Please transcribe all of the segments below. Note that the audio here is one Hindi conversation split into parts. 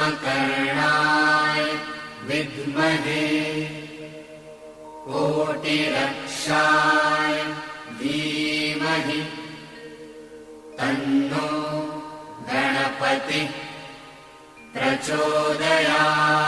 कुम्भकर्णाय विद्महे कोटिरक्षाय धीमहि तन्नो गणपतिः प्रचोदयात्।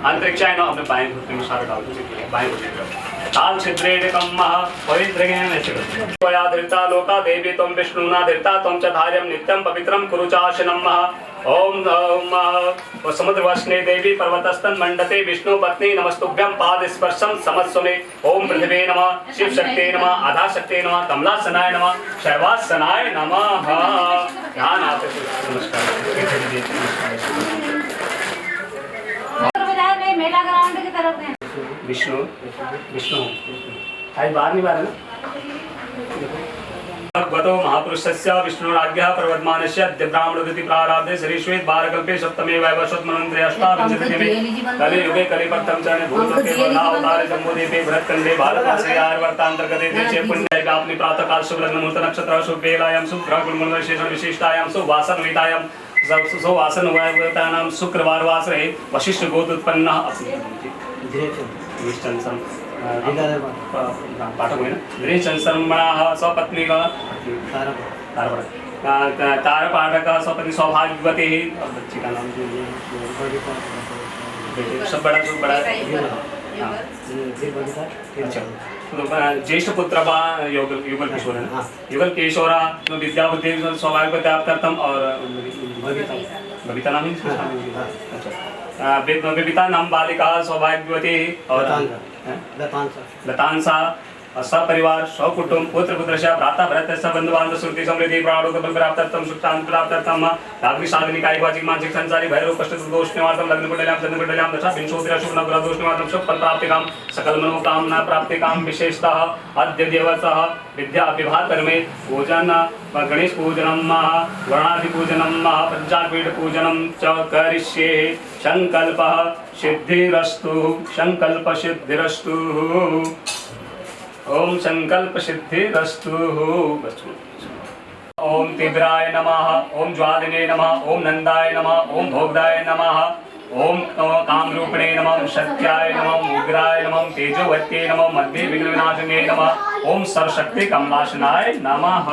अंतरिक्षाय न अपने बाएं घुटने में सारा डाल दो, बाएं घुटने पे ताल छिद्रेणकं महा पवित्रगेन चित्तया लोका देवी त्वं विष्णुना धृता त्वं च धार्यं नित्यं पवित्रं कुरु चाशनं महा। ओम समुद्रवस्ने देवी पर्वतस्तन मंडते विष्णु पत्नी नमस्तुभ्यं पाद स्पर्शं समस्वमे। ओम पृथिवे नमः, शिव शक्ते नमः, आधा शक्ते नमः, कमलासनाय नमः, शैवासनाय नमः। ध्यान आते नमस्कार। मेला ग्राउंड की तरफ है विष्णु विष्णु आज बाहर नहीं बाहर भगवतो महापुरुषस्य विष्णुराज्ञः प्रवर्तमानस्य ब्राह्मणोदिति प्रारब्धे श्रीश्वेत बारकल्पे सप्तमे वैवस्वतमन्त्रे अष्टाविंशतितमे कलियुगे कलिपत्तम च भूतके वरावतारे जम्बूद्वीपे भरतखण्डे भारतवर्षे आर्यावर्तान्तर्गते देशे पुण्ये व्याप्नि प्रातः काल शुभ लग्न मुहूर्त नक्षत्र शुभ वेलायां शुभ ग्रह गुण विशेषण विशिष्टायां शुभ वासन वेदायां वासन वायवतानां शुक्रवार वासरे वशिष्ठ गोत्र उत्पन्नः पाठक है गृहचंसर्मणाः स्वपत्नी तारपाठक स्वपत्नी सौभाग्यवती बच्ची का नाम सब बड़ा अच्छा ज्येष्ठ पुत्र युगल किशोर है युगल किशोरा विद्या बुद्धि सौभाग्य प्राप्त्यर्थम और बबीता नाम अच्छा बबीता नाम बालिका सौभाग्यवती और लतांसा सपरिवार सकुटुंब पुत्र पुत्रस्य भ्राता भ्रातस्य बंधु बांधव श्रुति समृद्धि प्राणोक बल प्राप्त्यर्थम सुख शांति प्राप्त्यर्थम धार्मिक साधनिक कायिक वाचिक मानसिक संसारी भैरव कष्ट दोष निवारणम लग्न कुंडल्यां चंद्र कुंडल्यां दशा विंशोत्तरी शुभ नवग्रह दोष निवारणम शुभ फल प्राप्ति काम सकल मनोकामना प्राप्ति काम विशेषतः अद्य दिवसः विद्या विवाह कर्मे पूजन गणेश पूजनम गणाधि पूजनम पंचापीठ पूजनम च करिष्ये संकल्पः सिद्धिरस्तु संकल्प सिद्धिरस्तु ओम संकल्प सिद्धिरस्तु। ओम तीव्राय नमः, ओम ज्वालिने नमः, ओम नंदाय नमः, ओम भोगदाय नमः, ओम कामरूपिणे नमः, सत्याय नमः, उग्राय नमः, तेजोवत्ये नमः, मध्ये विघ्न विनाशिने नमः, ओम सर्वशक्ति कमलाशनाय नमः।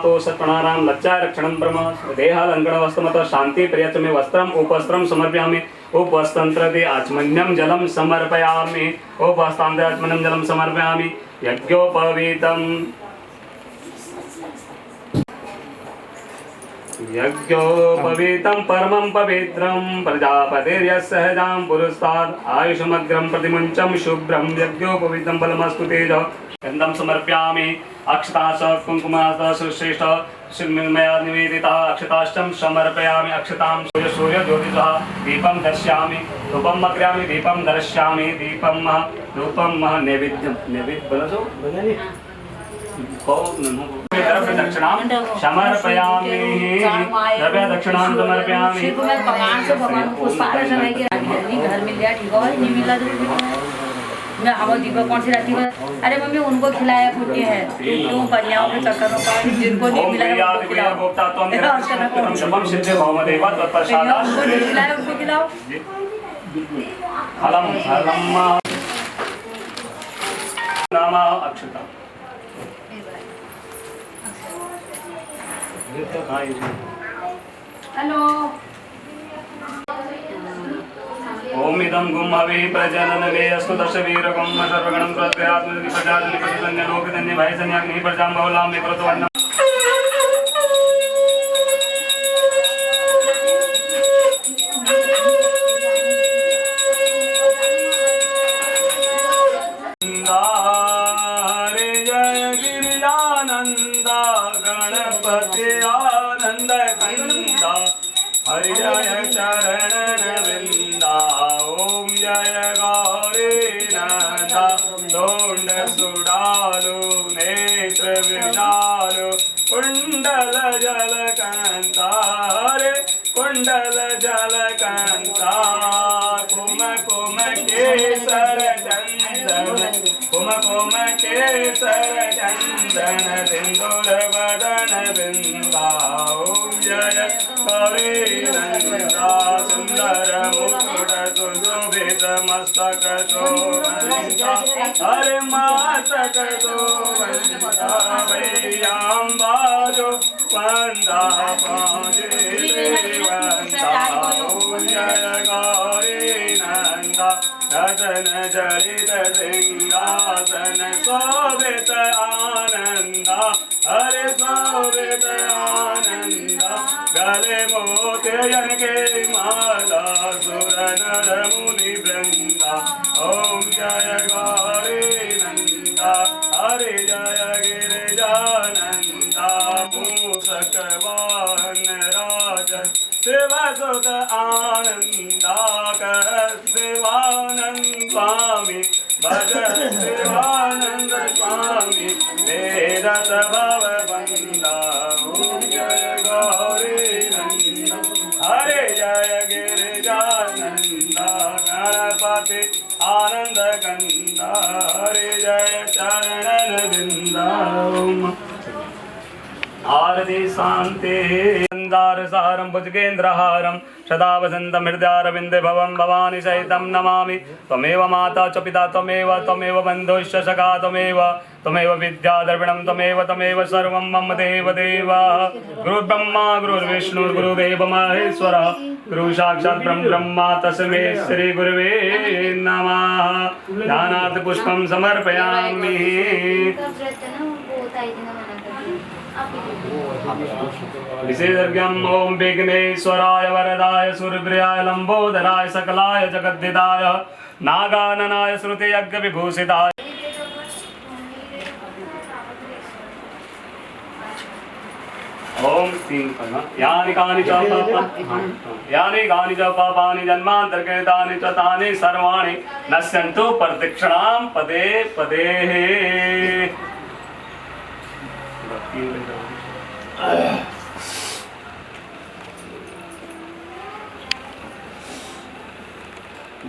तो सत्प्रणानाम लज्जा रक्षणं ब्रह्म देहालंकण वस्त्रमत शांति प्रियचमे वस्त्रम उपवस्त्रम समर्पयामि उपवस्त्रंत्रते आचमन्यं जलम समर्पयामि उपवस्त्रांते आचमन्यं जलम समर्पयामि यज्ञोपवीतं परमं पवित्रं प्रजापतिर्यस्सहजां पुरस्तात् आयुषमग्रं प्रतिमुञ्चं शुभ्रं यज्ञोपवीतं फलमस्तु तेजः गन्धं समर्पयामि अक्षताश्च कुङ्कुमाश्च सुश्रेष्ठ शिल्मया निवेदिता अक्षताश्चं समर्पयामि अक्षतां सूर्य ज्योतिषः दीपं दर्शयामि धूपं मग्र्यामि दीपं दर्शयामि दीपं धूपं नैवेद्यं दक्षिणां समर्पयामि द्रव्य दक्षिणां समर्पयामि भगवान से भगवान को पुष्पाल समय की घर मिल गया ठीक है नहीं मिला तो मैं हवा दीपक कौन सी रहती है अरे मम्मी उनको खिलाया कुछ है क्यों कन्याओं के चक्कर में जिनको नहीं मिला उनको खिलाओ फलम फलम नाम अक्षता हेलो ओम इदं गुम हवे प्रजननवे अस्तु दशवीरगं सर्वगणं प्रत्यात्मनि प्रजाजनि प्रजन्य लोकधन्य भयजन्याग्नि प्रजां बहुलां विकृतवन्नं जय गिरिजानंदा गणपति आनंद कंदा हरि जय चरण विंदा ओम जय गौरी नंदा दोंड सुडालु नेत्र विशालु कुंडल जल कंता हरे कुंडल जल कंता कुम कुम केसर चंदन कुम कुम केसर चंदन सिंदूर वदन बिंदा ओम जय गौरी नंदा सुंदर मुकुट सुशोभित मस्तक शोभिता हरे मस्तक शोभिता भैयाम्बाजो वंदा पाजे वंदा ओम जय गौरी नंदा रतन जड़ित सिंहासन शोभित आनंदा हरे शोभित आनंदा गले मोतियन के माला सुर नर मुनि वृंदा ओम जय गौरी नंदा हरे जय गिरिजानंदा मूषक वाहन राजन शिवसुत आनंदा शिवानंद स्वामी भज शिवानंद स्वामी वेदत भव बंदा ओम जय गौरी नंदा हरे जय गिरिजानंदा गणपति आनंद कंदा हरे जय चरण विंदा आरती शांति सारं भुजगेन्द्रहारं सदा वसन्तं हृदयारविन्दे भवं भवानी सहितं नमामि त्वमेव माता च पिता त्वमेव बन्धुश्च सखा त्वमेव विद्या द्रविणं त्वमेव सर्वं मम देव गुरुर्ब्रह्मा गुरुर्विष्णुर्गुरुदेव महेश्वरः गुरु साक्षात् ब्रह्मा तस्मै श्री गुरुवे नमः ध्यानार्थ पुष्पं समर्पयामि विशेषज्ञम् ओम विघ्नेश्वराय वरदाय सूर्यप्रियाय लंबोदराय सकलाय जगद्दिदाय नागाननाय श्रुति यज्ञ विभूषिताय ओम तीन यानि कानि च पापानि जन्मान्तरकृतानि च तानि सर्वाणि नश्यन्तु प्रदक्षिणां पदे पदे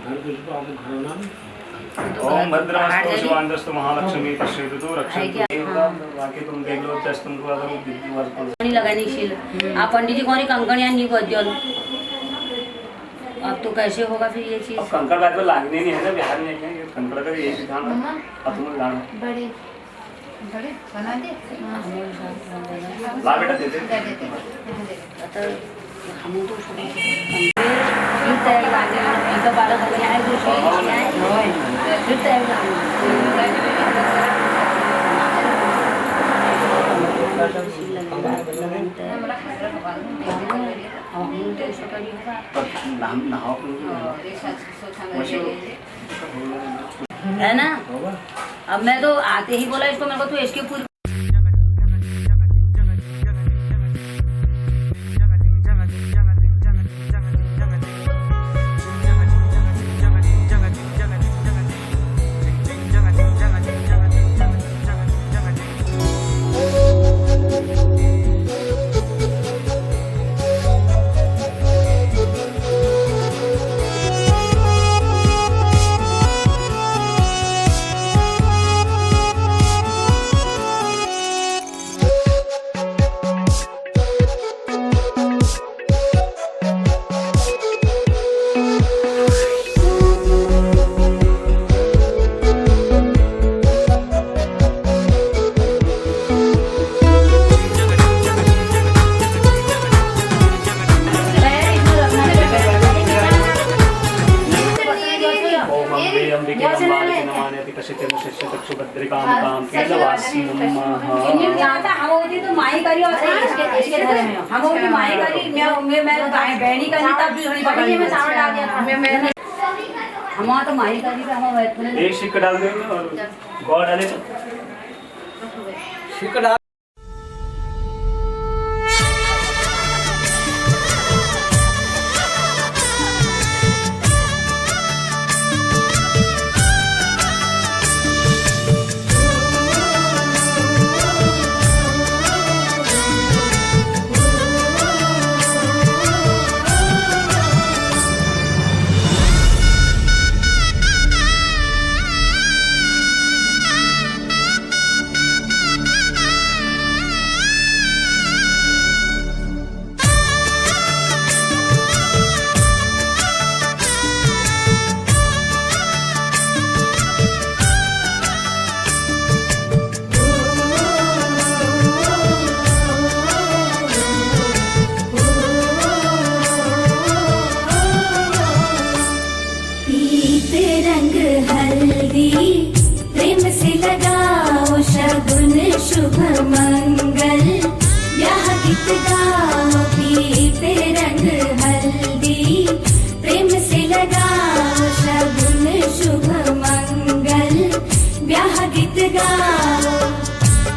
घर पे आपको खाना ओम भद्रास्तु शिवांतस्तु महालक्ष्मी पश्यतु रक्षन्तु। है क्या? बाकी तुम देख लो टेस्ट तुमको अगर नहीं लगानी शील आप पंडित जी कौन कंकड़ या नहीं बजल अब तो कैसे होगा फिर ये चीज। अब कंकड़ बाद में लागने नहीं है ना बिहार में है कंकड़ का यही सिद्धांत है। अब तुम लाना बड़े बड़े बना दे। ला बेटा दे दे तो हम तो फिर तय लागे इनका बालक हो गया है जो क्या है फिर तय है ना। अब मैं तो आते ही बोला इसको मेरे को तू इसके पूरी हमारा तो माही का भी एक सिक्का डाल देंगे और गौ डाले तो सिक्का डाल प्रेम से लगाओ शगुन शुभ मंगल यह गीत गाओ पीते रंग हल्दी प्रेम से लगाओ शगुन शुभ मंगल यह गीत गाओ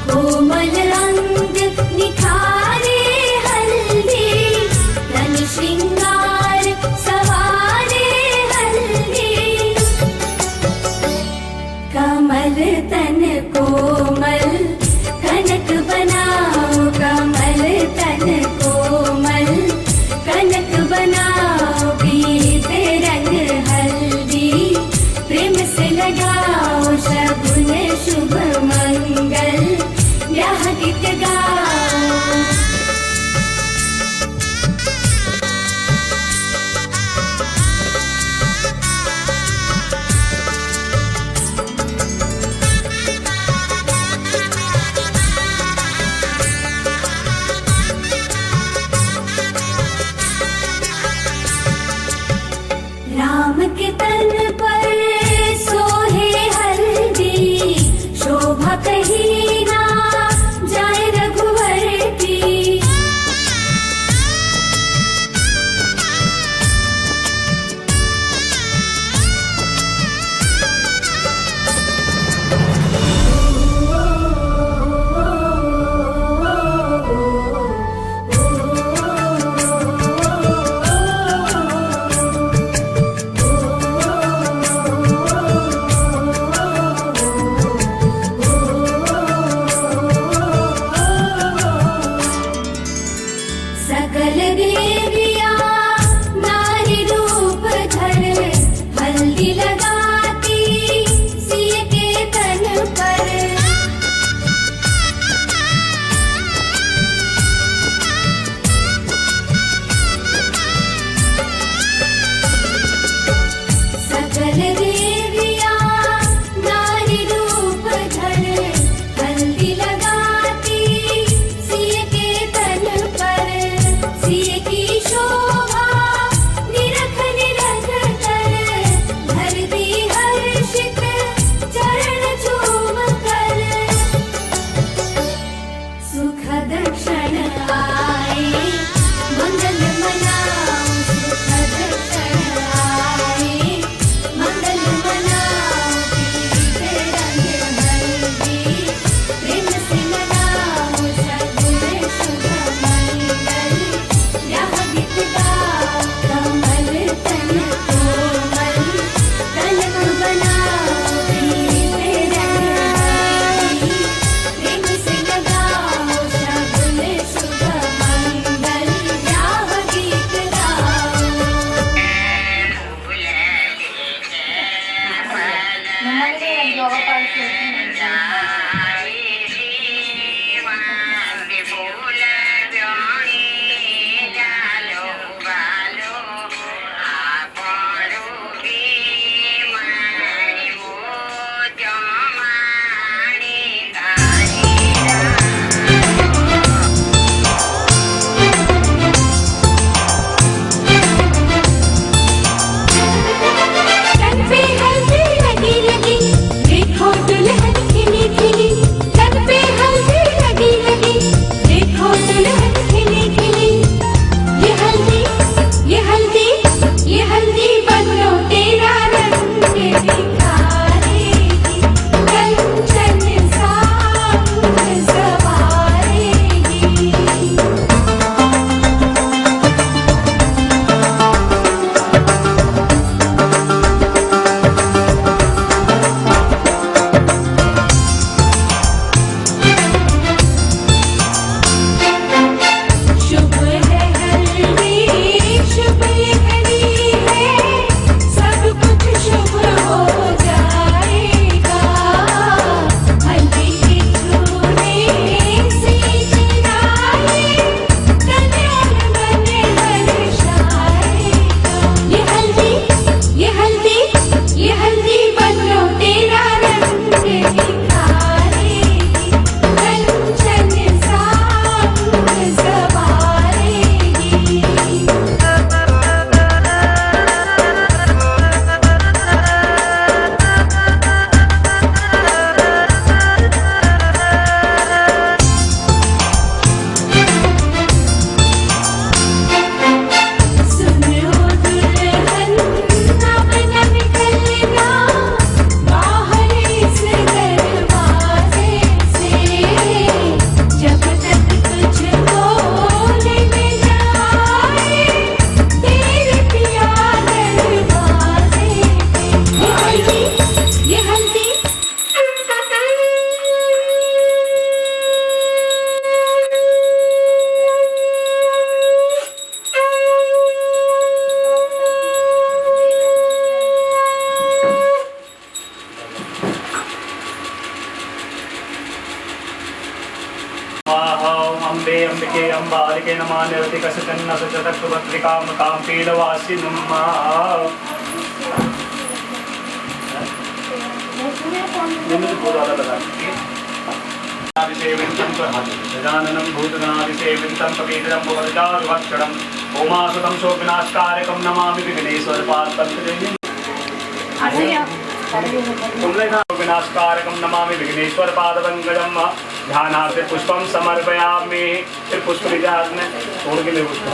कोमल अंग निखारे हल्दी तन श्रृंगार सवारे हल्दी कमल तन कोमल कनक बनाओ कमल तन कोमल कनक बनाओ पीते रंग हल्दी प्रेम से लगाओ शगुन शुभ मंगल यह गीत गाओ। अम्बे अम्बिके अम्बालिके नमः निर्तिकसचन्न सचतक्तुभद्रिकां कां पीलवासिनुम्मा गजाननं भूतगणादिसेवितं कपीन्द्रं भुवनचारुभक्षणम् उमासुतं शोकनाशकारकं नमामि विघ्नेश्वरपादपङ्कजम् विनाशकारकं नमामि विघ्नेश्वरपादपङ्कजम् ध्यानार्थे पुष्पं समर्पयामि। फिर पुष्प लीजिए हाथ में, तोड़ के ले पुष्प।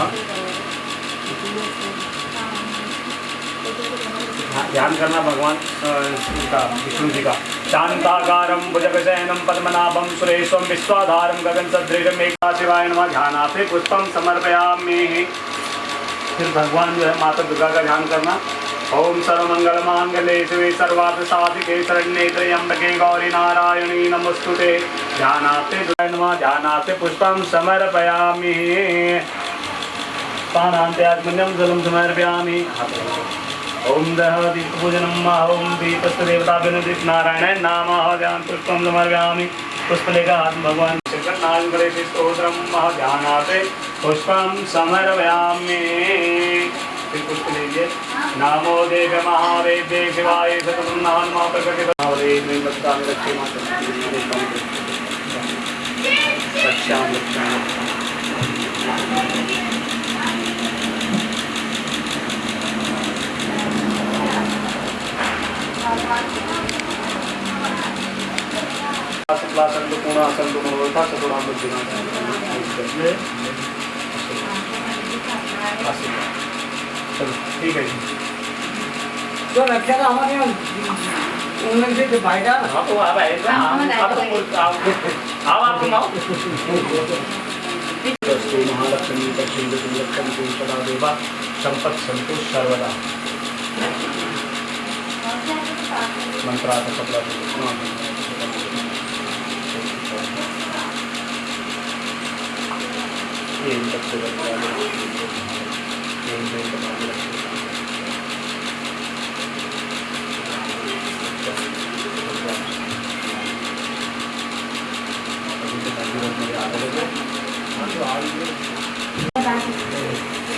ध्यान करना भगवान का, विष्णु जी का। शांताकारं भुजगशयनं पद्मनाभं सुरेशं विश्वाधारं गगनसदृशं एकशिवाय नमः। ध्यानार्थे पुष्पं समर्पयामि। फिर भगवान जो है माता दुर्गा का ध्यान करना। ओम सर्वमंगलमांगल्ये शिवे सर्वार्थसाधिके शरण्ये त्र्यंबके गौरी नारायणी नमोस्तुते। ध्यानार्थे नमः। ध्यानार्थे पुष्पं समर्पयामि। पानान्ते आत्मन्यं जलं समर्पयामि। ओम दह दीपपूजनम् ओम दीपस्तु देवताभ्यो दीपनारायणाय नमः। ध्यान पुष्पं समर्पयामि। पुष्प लेकर हाथ भगवान नाम करे स्तोत्रम। ध्यानार्थे पुष्पं समर्पयामि। फिर पुष्प लीजिए। नमो देव महावेद्ये शिवाय सततं नाम प्रकटे भावरे भक्ता रक्षे माता रक्षा शुक्ला संतु पूर्णा संतु मनोरथा सतुराम बुद्धिना चलो ठीक है जी। तो रक्षा का हमारे यहाँ उनमें से जो भाई डाल हाँ तो आप आए आप सुनाओ। महालक्ष्मी लक्ष्मी सदा देवा संपत् संतोष सर्वदा मंत्रार्थ सबला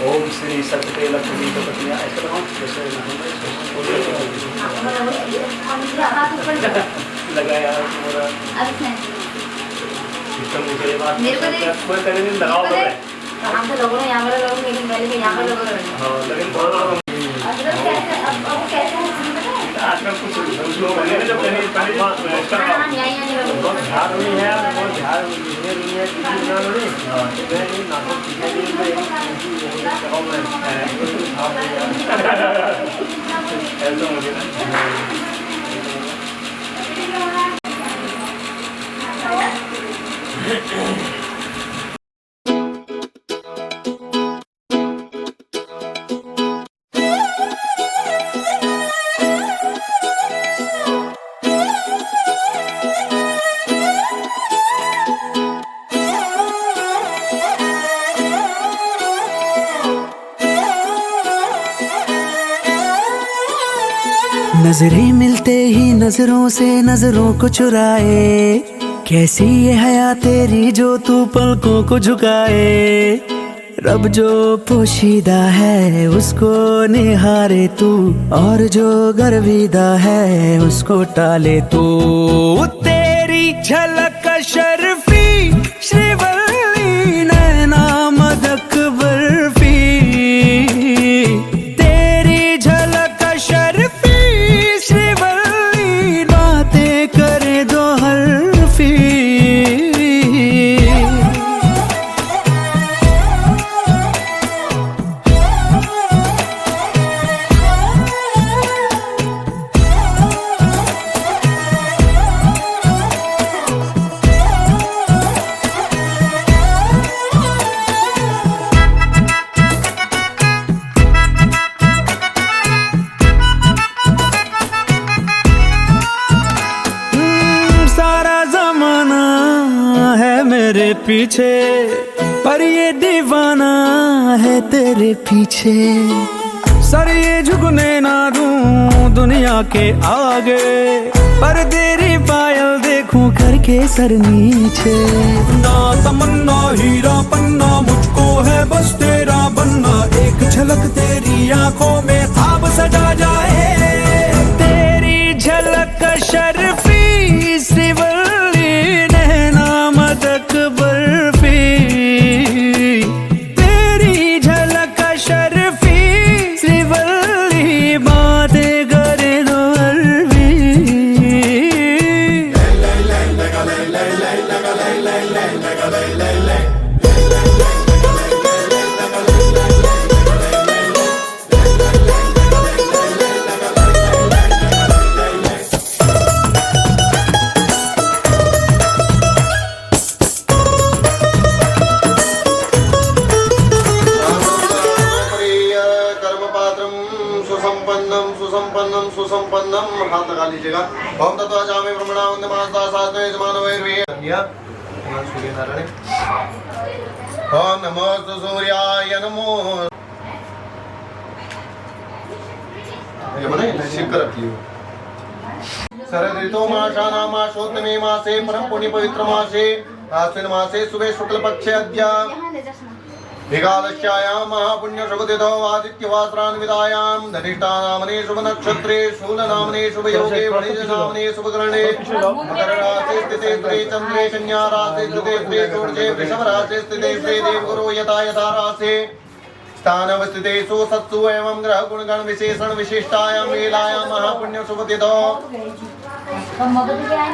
ओम श्री सत्य लक्ष्मी कपटिया ऐसा नाम जैसे लगाया पूरा सिस्टम मुझे बात मेरे को नहीं कोई करने नहीं लगाओ हम तो लोगों ने यहाँ पर लोगों लेकिन पहले के यहाँ पर लोगों हां लेकिन बहुत कैसे अब कैसे है आजकल कुछ लोग हैं जो पहले नहीं बहुत झाड़ नहीं है बहुत झाड़ नहीं है किसी ना नहीं मैं नहीं नाटक सीखने के लिए मैं लगाओ मैं ऐसा मुझे ना नजरें मिलते ही नजरों से नजरों को चुराए, कैसी ये हया तेरी जो तू पलकों को झुकाए। रब जो पोशीदा है उसको निहारे तू, और जो गर्विदा है उसको टाले तू। तेरी झलक शर्फी श्रीवल्ली नैना मदक बर्फी, तेरी झलक शर्फी श्रीवल्ली बातें करे दो हरफी। मेरे पीछे पर ये दीवाना है तेरे पीछे, सर ये झुकने ना दूं दुनिया के आगे, पर तेरी पायल देखूं करके सर नीचे। ना तमन्ना हीरा पन्ना मुझको है बस तेरा बनना, एक झलक तेरी आंखों में ख्वाब सजा जाए। तेरी झलक शर्फी श्रीवल्ली नैना मदक बर्फी, तेरी झलक शर्फी श्रीवल्ली बातें करे दो अरबी। सुसंपन्नम हाथ लगा लीजिएगा। ओम तत्वा जामे ब्रह्मणा वंदे मानसा सास्ते जमानवैर्वे सूर्य नारायण। ओम नमो सूर्याय नमो। ये बने शिव कर रखिए। शरद ऋतु मासानां मासोत्तमे मासे परम पुण्य पवित्र मासे आश्विन मासे शुभे शुक्ल पक्षे अद्य एकादश्यायां महापुण्य शुभतिथौ आदित्यवासरान्वितायां धनिष्ठानामने शुभ नक्षत्रे शूलनामने शुभ योगे वणिजनामने शुभ ग्रहणे मकर राशि स्थिते श्री चंद्रे कन्या राशि स्थिते श्री षोडशे वृषभ राशि स्थिते श्री देवगुरु यथा यथा राशि स्थानवस्थितेषु सत्सु एवं ग्रह गुणगण विशेषण विशिष्टायां वेलायां महापुण्य शुभतिथौ।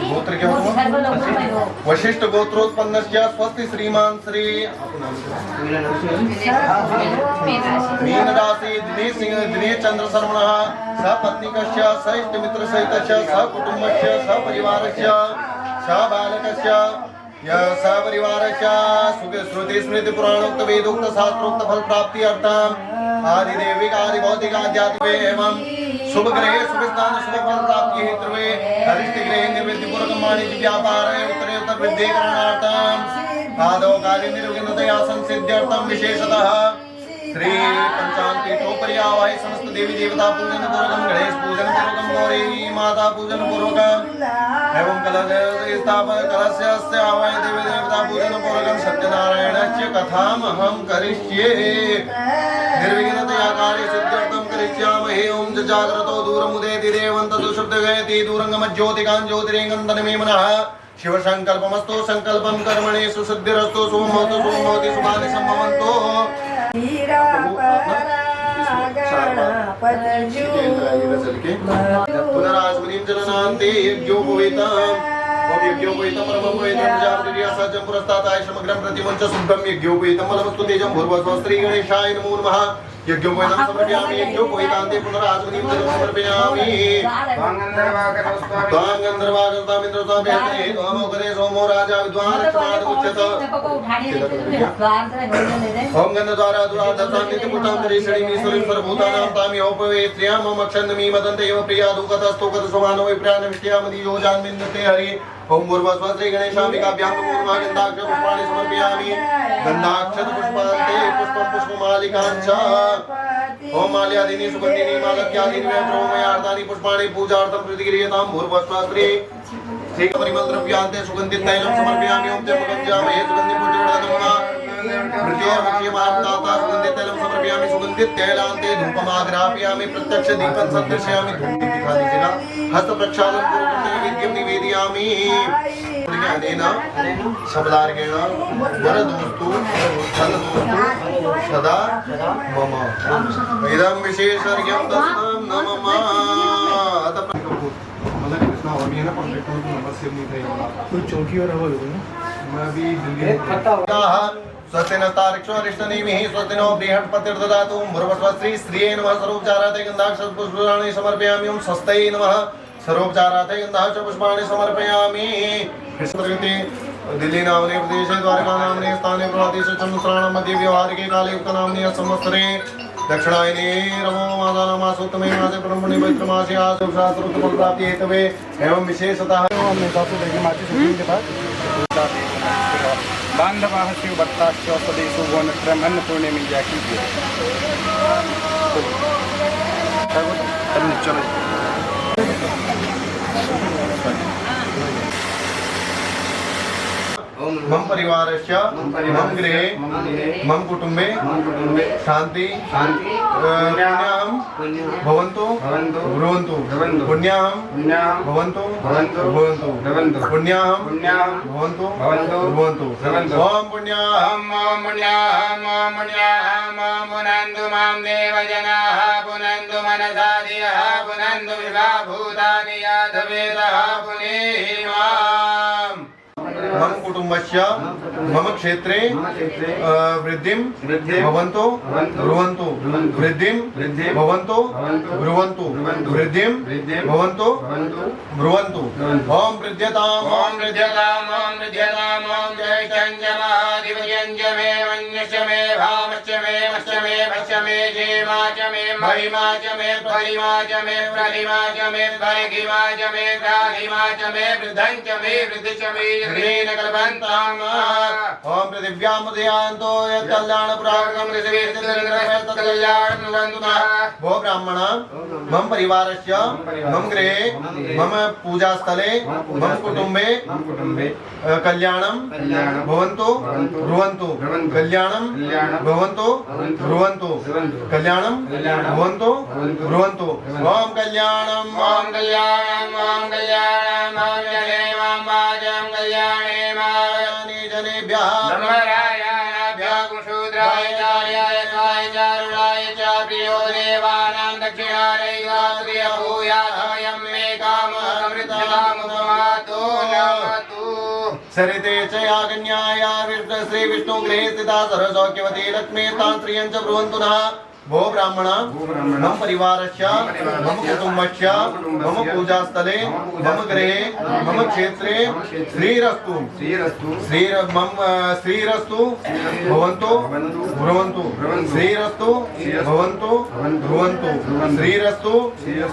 गोत्र क्या हुआ? वशिष्ठ गोत्रोत्पन्नस्य स्वस्ति श्रीमान श्री मीन राशि दिनेश चंद्र शर्मणः सपत्निकस्य स इष्टमित्र सहितस्य सकुटुम्बस्य सपरिवारस्य सबालकस्य सपरिवारस्य श्रुति स्मृति पुराणोक्त वेदोक्त शास्त्रोक्त फल प्राप्ति अर्थम आदि दैविक आदि भौतिक आध्यात्मिक एवं शुभ ग्रहे शुभ स्थान शुभ फल प्राप्ति हेतुवे हरिष्ट ग्रहे निवृत्ति पूर्वक वाणिज्य व्यापार उत्तरे उत्तर वृद्धि करणार्थम आदौ कार्य निर्विघ्नतया संसिद्ध्यर्थम विशेषतः श्री पंचांग पीठोपरि आवाहि समस्त देवी देवता पूजन पूर्वकम गणेश पूजन पूर्वकम गौरी माता पूजन पूर्वकम एवं कलशस्य आवाय देवी देवता पूजन पूर्वकं सत्यनारायणस्य कथाम् अहं करिष्ये निर्विघ्नतया कार्य सिद्ध्यर्थं करिष्यामहे ओम जाग्रतो दूरमुदेति देवन्तु शुद्धगयति दूरंगमज्योतिकां ज्योतिरेङ्गन्तनमे मनः शिव संकल्पमस्तु संकल्पं कर्मणि सुसिद्धिरस्तु शुभमस्तु शुभमोति शुभानि सम्भवन्तु पुनरास्मृतिं जननान्ते यज्ञोपवीतम् यज्ञोपवीतं परमोपवीतं जापतिर्या सज्जं पुरस्ताताय समग्रं प्रतिमुञ्च शुद्धं यज्ञोपवीतं मलमस्तु तेजं भूर्भुवः श्री गणेशाय नमो नमः यज्ञोपवीतं समर्पयामि यज्ञोपवीतान्ते पुनरास्मृतिं जलं समर्पयामि त्वां गन्धर्वागन्तामिन्द्रस्वामिहते त्वामोकरे सोमो राजा विद्वान् क्षमादमुच्यत ओम गन्धद्वारा दुराधसां नित्यपुटां करीषणीं ईश्वरीं सर्वभूतानां तामिहोपवेत्र्यां मम क्षन्दमि मदन्ते एव प्रिया दुःखतस्तु कतसमानो विप्राणविष्ट्यामदि योजान्मिन्नते हरि ओम भूर्भुवः श्री गणेशाम्बिकाभ्यां नमो नमः गन्धाक्षत पुष्पाणि समर्पयामि गन्धाक्षत पुष्पान्ते पुष्पं पुष्पमालिकां च ओम माल्यादीनि सुगन्धिनि मालत्यादीनि वैभवमयार्धानि पुष्पाणि पूजार्थं प्रतिगृह्यतां भूर्भुवः श्री परिमलद्रव्यान्ते सुगन्धित तैलं समर्पयामि ओम त्र्यंबकं जामहे सुगन्धिं पुष्पवर्धनम् मृत्योर्मुख्यमाप्ताता सुगन्धित तैलं समर्पयामि सुगन्धित तैलान्ते धूपमाग्रापयामि प्रत्यक्ष दीपं सदृशयामि धूपं दिखा दीजिएगा हस्त प्रक्षालन पूर्वकं विद्यं निवेदयामि अनेन शब्दार्गेण वरदोस्तु छन्दोस्तु सदा मम इदं विशेषर्घ्यं तस्मां नमः अतः कृष्ण और भी है ना कॉन्ट्रैक्ट में नमस्ते नहीं था ये वाला चौकी और हवा लोगे ना मैं अभी दिल्ली स्वस्तिन तारिक्षोरिष्टनेमिः स्वस्तिनो बृहस्पतिर्ददातु भूर्भुवः श्रिये नमः सर्वोपचाराते गन्धाक्षत पुष्पाणि समर्पयामि ओम स्वस्ते नमः सर्वोपचाराते गन्धाक्षत पुष्पाणि समर्पयामि दिल्ली नामने प्रदेशे द्वारका नामने स्थाने प्रदेशे चंद्राणां मध्ये व्यवहारिके काले युक्त नामने संवत्सरे दक्षिणायने रमो मासानमासोत्तमे मासे ब्रह्मणि पवित्रमासे आसुशास्त्रोत्तम प्राप्ति हेतवे एवं विशेषतः हमने सासु देवी माची सुखी के बाद बांधवाः शिवभक्ताश्च स्वदेशो गोनत्रम् अन्नपूर्णेमि कीजिए चलो मम परिवारस्य मम गृहे मम कुटुम्बे शान्ति पुण्याहं भवन्तु ब्रुवन्तु पुण्याहं भवन्तु पुण्याहं भवन्तु ब्रुवन्तु ओम पुण्याहं पुनन्तु मां देवजनाः पुनन्तु मनसा धियः पुनन्तु विभाभूतानि यादवेदः पुनेहि माम् मम कुटुम्बस्य मम क्षेत्रे वृद्धिं भवन्तु ब्रुवन्तु वृद्धिं भवन्तु ब्रुवन्तु वृद्धिं भवन्तु ब्रुवन्तु ओम वृद्ध्यताम् ओम वृद्ध्यताम् ओम वृद्ध्यताम् ओम जय चञ्चमादिवयञ्च मे वन्यश्च मे भामश्च मे मश्च मे भश्च मे जेमा च मे महिमा च मे परिमा च मे प्रतिमा च मे भर्गिमा च मे ग्राहिमा च मे वृद्धं च मे वृद्धि च मे कल्पन्ताम् ओम पृथिव्यामुदयान्तो यत्कल्याण प्रागं भो ब्राह्मण मम परिवारस्य मम गृहे मम पूजास्थले मम कुटुम्बे कल्याणं भवन्तु ब्रुवन्तु कल्याणं भवन्तु ब्रुवन्तु कल्याणं भवन्तु ब्रुवन्तु ओम कल्याणं ओम कल्याणं ओम कल्याणं ओम जने मां वाजं कल्याणे मायानि जनेभ्यः ब्रह्मरायाभ्यः कुशूद्राय चार्याय स्वाय चारुराय च प्रियो देवानां दक्षिणारैगात्रिय भूयाधवयं मे कामः समृद्धकामो नमतु सरिते च यागन्याया श्री विष्णु गृहे स्थिता सर्वसौख्यवती लक्ष्मी तां श्रियं च ब्रुवन्तु नः भो ब्राह्मण मम परिवारस्य मम कुटुम्बस्य मम पूजास्थले मम गृहे मम क्षेत्रे श्रीरस्तु श्रीरस्तु भवन्तु ब्रुवन्तु श्रीरस्तु भवन्तु ब्रुवन्तु श्रीरस्तु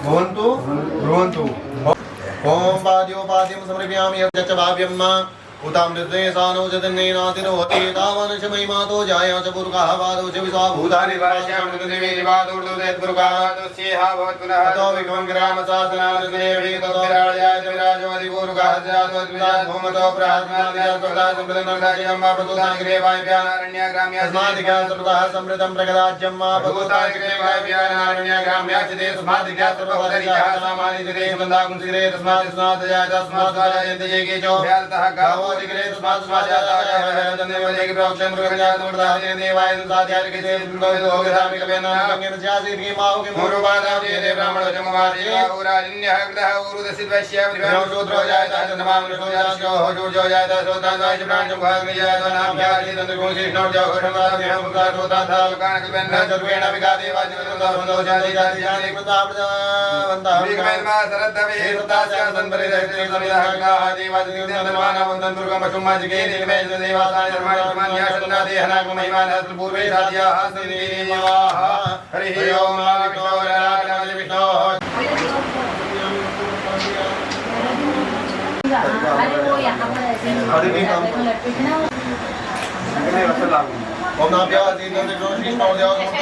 भवन्तु ब्रुवन्तु ओम पाद्योपाद्यं समर्पयामि यच्च भाव्यं उतामृते सानो जतन्नेनातिरोहते तावानश महिमातो जाया च पुरुषः वादो च विश्वा भूतानि ततो विक्रम ग्राम शासनादेवी ततो विराजयाय विराजोदि पुरुषः जातोद्विराज भूमतो प्रहासनादियास्पदा संप्रदनराज्यं मा प्रतुतां ग्रेवाय व्यानारण्य ग्राम्य अस्मादिका सर्वतः समृद्धं प्रगदाज्यं मा प्रतुतां ग्रेवाय व्यानारण्य ग्राम्य चिते स्मादिका सर्वपदरियः सामानिते बन्दाकुं सिरे तस्मात् स्नातयाय तस्मात् वाजयन्ते जेके जो व्यालतः गावो दिग्रे तस्मात् स्वाजाताय जन्ने वजे के प्रोक्षं प्रगजात मुर्दाहे देवाय साध्याय के देव गोविंदो गधामि कवेन गंगेन जासी की माओ के मोरबादा दे ब्राह्मण जमवादि औरान्य हृदय उरुदसित वैश्य विभव शूद्रो जायता जन्माम ऋषो जासो हो जो जायता सोता जाय प्राण भाग में जायता नाम व्याधि तंत्र को कृष्ण जो घटना हम का सोता था कान कवेन जर्वेण विगा देवा जगतो बंदो जाति जाति जाति प्रताप वंदा विगमेन मा सरदवे सतास्य संपरे रहते समिधा का देवा देवमान वंदन दुर्गम शुमा जगे दिलमे देवाता निर्माण मान्या सन्ना देहना को महिमान हस्त पूर्वे साध्या हस्तिदेवाः हरि ओम विष्णु राज विष्णु अरे वो यहाँ पर ऐसे लटके थे ना ओम नमः देवाय श्री नमः देवाय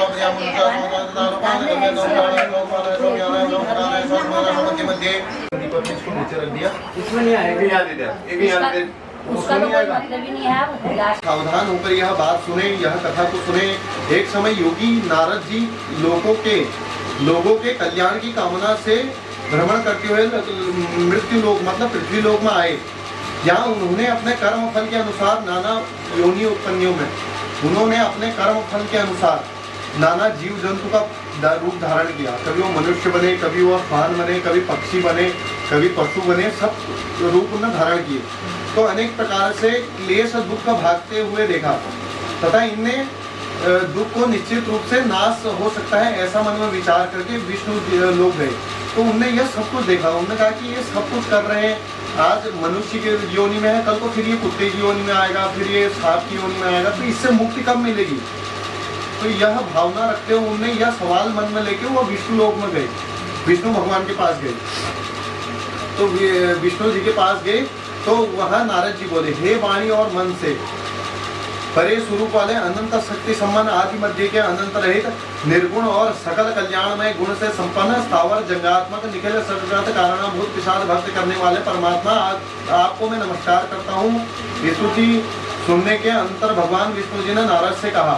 के मध्य दीपक इसको नीचे रख दिया इसमें नहीं आएगा याद दे एक याद दे उसका तो कोई मतलब ही नहीं है वो सावधान होकर यह बात सुने, यह कथा को सुने। एक समय योगी नारद जी लोगों के कल्याण की कामना से भ्रमण करते हुए मृत्यु लोक मतलब पृथ्वी लोक में आए। यहाँ उन्होंने अपने कर्म फल के अनुसार नाना योनि उत्पन्नियों में उन्होंने अपने कर्म फल के अनुसार नाना जीव जंतु का रूप धारण किया। कभी वो मनुष्य बने, कभी वो स्वान बने, कभी पक्षी बने, कभी पशु बने, सब रूप उन्होंने धारण किए। तो अनेक प्रकार से क्लेश दुख भागते हुए देखा तथा इनमें दुख को निश्चित रूप से नाश हो सकता है ऐसा मन में विचार करके विष्णु लोग गए। तो उनने यह सब कुछ देखा। उन्होंने कहा कि ये सब कुछ कर रहे हैं, आज मनुष्य के योनि में है, कल को फिर ये कुत्ते की योनि में आएगा, फिर ये सांप की योनि में आएगा, तो इससे मुक्ति कब मिलेगी। तो यह भावना रखते हुए उनने यह सवाल मन में लेके वो विष्णु लोक में गए, विष्णु भगवान के पास गए। तो विष्णु जी के पास गए तो वहाँ नारद जी बोले, हे वाणी और मन से परे स्वरूप वाले अनंत शक्ति संपन्न आदि मध्य के अनंत रहित निर्गुण और सकल कल्याणमय गुण से संपन्न स्थावर जंगात्मक निखिल सदगत कारणभूत पिशाच भक्त करने वाले परमात्मा आपको मैं नमस्कार करता हूँ। स्तुति सुनने के अंतर भगवान विष्णु जी ने नारद से कहा।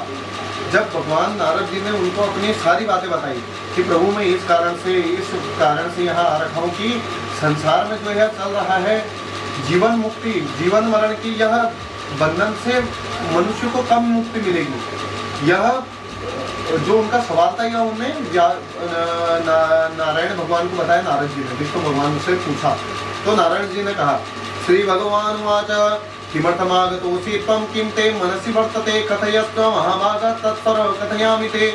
जब भगवान नारद जी ने उनको अपनी सारी बातें बताई कि प्रभु मैं इस कारण से यहाँ आ रखा हूँ कि संसार में जो यह चल रहा है जीवन मुक्ति जीवन मरण की यह बंधन से मनुष्य को कम मुक्ति मिलेगी। यह जो उनका सवाल था यह उन्होंने नारायण भगवान को बताया। नारद जी ने विष्णु भगवान से पूछा तो नारायण जी ने कहा, श्री भगवान वाच किमर्थमागतोऽसि त्वं किं ते मनसि वर्तते कथयस्व महाभाग तत्सर्व कथयामि ते।